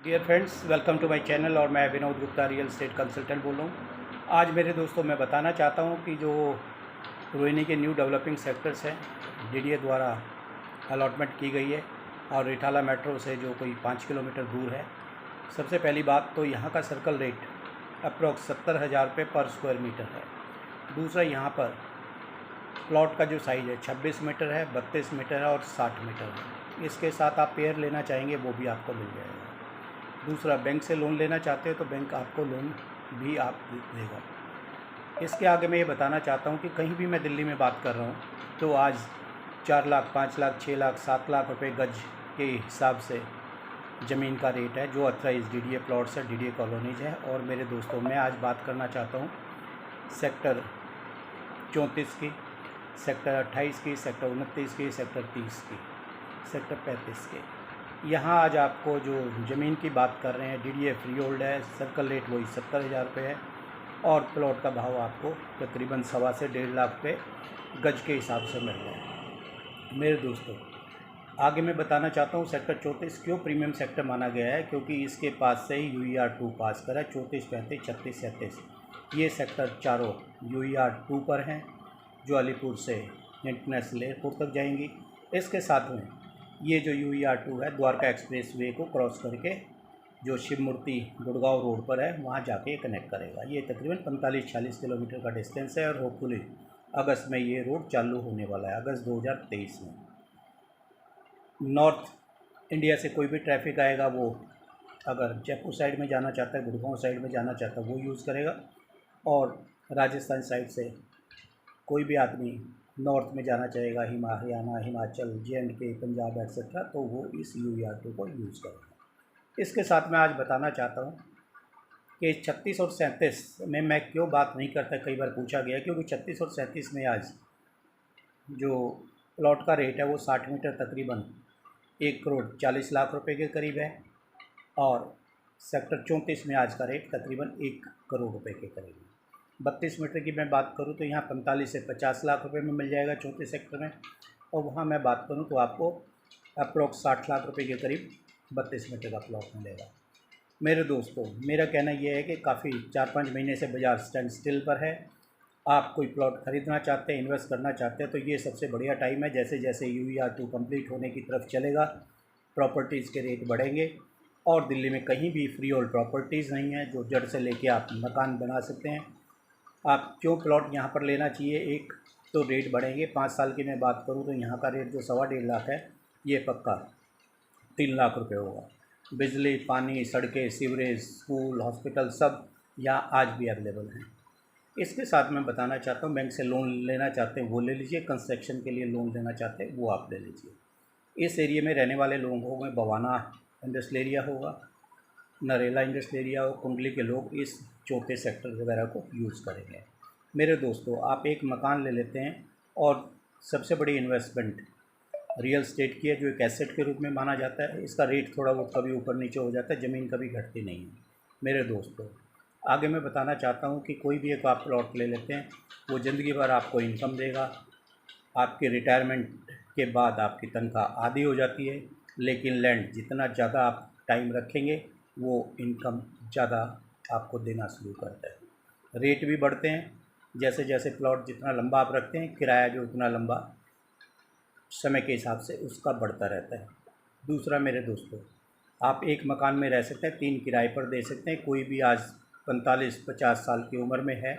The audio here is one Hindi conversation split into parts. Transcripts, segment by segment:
Dear friends, welcome to my channel. और मैं Vinod Gupta real estate consultant बोल रहा हूँ। आज मेरे दोस्तों मैं बताना चाहता हूँ कि जो रोहिणी के न्यू डेवलपिंग सेक्टर्स हैं, डीडीए द्वारा अलॉटमेंट की गई है और रिठाला मेट्रो से जो कोई 5 किलोमीटर दूर है। सबसे पहली बात तो यहाँ का सर्कल रेट अप्रॉक्स 70,000 रुपये पर स्क्वायर मीटर है। दूसरा, यहाँ पर प्लॉट का जो साइज़ है 26 मीटर है, 32 मीटर है और 60 मीटर है। इसके साथ आप पेयर लेना चाहेंगे वो भी आपको मिल जाएगा। दूसरा, बैंक से लोन लेना चाहते हो तो बैंक आपको लोन भी आप देगा। इसके आगे मैं ये बताना चाहता हूँ कि कहीं भी मैं दिल्ली में बात कर रहा हूँ तो आज 4 लाख, 5 लाख, 6 लाख, 7 लाख रुपए गज के हिसाब से ज़मीन का रेट है जो अथराइज डीडीए प्लॉट्स है, डीडीए कॉलोनीज है। और मेरे दोस्तों, मैं आज बात करना चाहता हूँ सेक्टर 34 की, सेक्टर 28 की, सेक्टर 29 की, सेक्टर 30 की, सेक्टर 35 के। यहाँ आज आपको जो ज़मीन की बात कर रहे हैं, डीडीए फ्री होल्ड है, सर्कल रेट वही 70,000 रुपये है और प्लॉट का भाव आपको तकरीबन 1.25 से 1.5 लाख रुपये गज के हिसाब से मिल रहा है। मेरे दोस्तों, आगे मैं बताना चाहता हूँ सेक्टर 34 क्यों प्रीमियम सेक्टर माना गया है, क्योंकि इसके पास से ही UER-2 पास करा है। 34, 35, 36, 37 ये सेक्टर चारों UER-2 पर हैं जो अलीपुर से इंटरनेशनल एयरपोर्ट तक जाएंगी। इसके साथ में ये जो UER-2 है द्वारका एक्सप्रेस वे को क्रॉस करके जो शिव मूर्ति गुड़गांव रोड पर है वहाँ जाके कनेक्ट करेगा। ये तकरीबन 45-46 किलोमीटर का डिस्टेंस है और होपफुली अगस्त में ये रोड चालू होने वाला है, अगस्त 2023 में। नॉर्थ इंडिया से कोई भी ट्रैफिक आएगा वो अगर जयपुर साइड में जाना चाहता है, गुड़गांव साइड में जाना चाहता है वो यूज़ करेगा। और राजस्थान साइड से कोई भी आदमी नॉर्थ में जाना चाहेगा, हरियाणा, हिमाचल, JNK, पंजाब एक्सेट्रा, तो वो इस UER-2 को यूज़ करेगा। इसके साथ मैं आज बताना चाहता हूँ कि 36 और 37 में मैं क्यों बात नहीं करता, कई बार पूछा गया, क्योंकि 36 और 37 में आज जो प्लॉट का रेट है वो 60 मीटर तकरीबन 1,40,00,000 रुपये के करीब है और सेक्टर 34 में आज का रेट तकरीबन 1 करोड़ रुपये के करीब है। 32 मीटर की मैं बात करूं तो यहाँ 45 से 50 लाख रुपए में मिल जाएगा 34 सेक्टर में, और वहाँ मैं बात करूं तो आपको अप्रोक्स 60 लाख रुपए के करीब 32 मीटर का प्लॉट मिलेगा। मेरे दोस्तों, मेरा कहना यह है कि काफ़ी 4-5 महीने से बाज़ार स्टैंड स्टिल पर है। आप कोई प्लॉट ख़रीदना चाहते हैं, इन्वेस्ट करना चाहते हैं तो ये सबसे बढ़िया टाइम है। जैसे जैसे UER-2 कंप्लीट होने की तरफ चलेगा, प्रॉपर्टीज़ के रेट बढ़ेंगे और दिल्ली में कहीं भी फ्री होल्ड प्रॉपर्टीज़ नहीं है जो जड़ से लेके आप मकान बना सकते हैं। आप क्यों प्लॉट यहाँ पर लेना चाहिए, एक तो रेट बढ़ेंगे। 5 साल की मैं बात करूँ तो यहाँ का रेट जो 1.25 लाख है ये पक्का 3 लाख रुपए होगा। बिजली, पानी, सड़कें, सीवरेज, स्कूल, हॉस्पिटल सब यहाँ आज भी अवेलेबल हैं। इसके साथ मैं बताना चाहता हूँ, बैंक से लोन लेना चाहते हैं वो ले लीजिए, कंस्ट्रक्शन के लिए लोन लेना चाहते हैं वो आप ले लीजिए। इस एरिया में रहने वाले लोगों में बवाना इंडस्ट्रियल एरिया होगा, नरेला इंडस्ट्रियल एरिया हो, कुंडली के लोग इस छोटे सेक्टर वगैरह को यूज़ करेंगे। मेरे दोस्तों, आप एक मकान ले लेते हैं और सबसे बड़ी इन्वेस्टमेंट रियल एस्टेट की है जो एक एसेट के रूप में माना जाता है। इसका रेट थोड़ा बहुत कभी ऊपर नीचे हो जाता है, ज़मीन कभी घटती नहीं है। मेरे दोस्तों, आगे मैं बताना चाहता हूँ कि कोई भी एक आप प्लॉट ले लेते हैं वो ज़िंदगी भर आपको इनकम देगा। आपके रिटायरमेंट के बाद आपकी तनख्वाह आधी हो जाती है, लेकिन लैंड जितना ज़्यादा आप टाइम रखेंगे वो इनकम ज़्यादा आपको देना शुरू करता है। रेट भी बढ़ते हैं जैसे जैसे प्लॉट जितना लंबा आप रखते हैं, किराया भी उतना लंबा समय के हिसाब से उसका बढ़ता रहता है। दूसरा मेरे दोस्तों, आप एक मकान में रह सकते हैं, 3 किराए पर दे सकते हैं। कोई भी आज 45-50 साल की उम्र में है,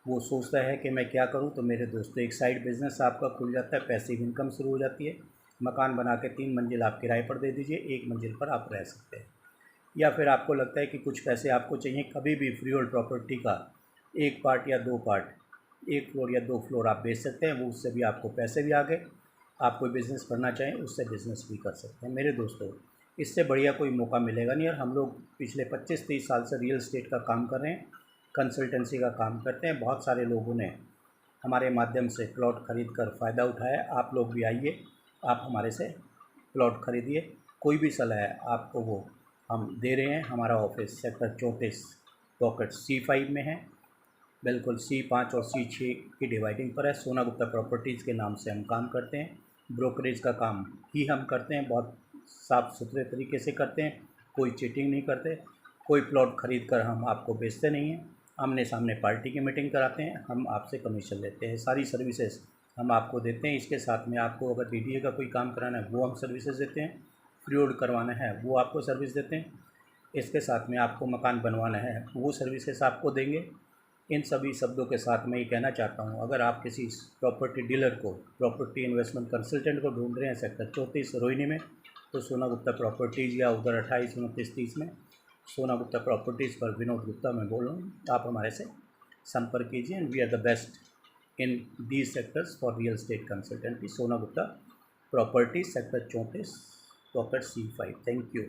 वो सोचता है कि मैं क्या करूं, तो मेरे दोस्तों एक साइड बिज़नेस आपका खुल जाता है, पैसिव इनकम शुरू हो जाती है। मकान बना के 3 मंजिल आप किराए पर दे दीजिए, 1 मंजिल पर आप रह सकते हैं। या फिर आपको लगता है कि कुछ पैसे आपको चाहिए, कभी भी फ्री होल्ड प्रॉपर्टी का 1 पार्ट या 2 पार्ट, 1 फ्लोर या 2 फ्लोर आप बेच सकते हैं, वो उससे भी आपको पैसे भी आ गए। आप कोई बिज़नेस करना चाहें उससे बिज़नेस भी कर सकते हैं। मेरे दोस्तों, इससे बढ़िया कोई मौका मिलेगा नहीं। और हम लोग पिछले 25-30 साल से रियल एस्टेट का काम कर रहे हैं, कंसल्टेंसी का काम करते हैं। बहुत सारे लोगों ने हमारे माध्यम से प्लॉट खरीद कर फ़ायदा उठाया। आप लोग भी आइए, आप हमारे से प्लॉट खरीदिए। कोई भी सलाह है आपको वो हम दे रहे हैं। हमारा ऑफिस सेक्टर 34 पॉकेट C5 में है, बिल्कुल C5 और C6 की डिवाइडिंग पर है। सोना गुप्ता प्रॉपर्टीज़ के नाम से हम काम करते हैं। ब्रोकरेज का काम ही हम करते हैं, बहुत साफ़ सुथरे तरीके से करते हैं। कोई चीटिंग नहीं करते, कोई प्लॉट खरीद कर हम आपको बेचते नहीं हैं। आमने सामने पार्टी की मीटिंग कराते हैं, हम आपसे कमीशन लेते हैं, सारी सर्विसेज हम आपको देते हैं। इसके साथ में आपको अगर डीडीए का कोई काम कराना है वो हम सर्विसेज देते हैं, फ्री होल्ड करवाना है वो आपको सर्विस देते हैं। इसके साथ में आपको मकान बनवाना है वो सर्विसेज आपको देंगे। इन सभी शब्दों के साथ मैं ये कहना चाहता हूँ, अगर आप किसी प्रॉपर्टी डीलर को, प्रॉपर्टी इन्वेस्टमेंट कंसल्टेंट को ढूंढ रहे हैं सेक्टर 34 रोहिणी में, तो सोना गुप्ता प्रॉपर्टीज़ या उधर 28, 29, 30 में सोना गुप्ता प्रॉपर्टीज़ पर विनोद गुप्ता मैं बोल रहा हूँ, आप हमारे से संपर्क कीजिए। And we are the best in these sectors for real estate consultancy. Sona Gupta property sector 34 pocket C5। Thank you.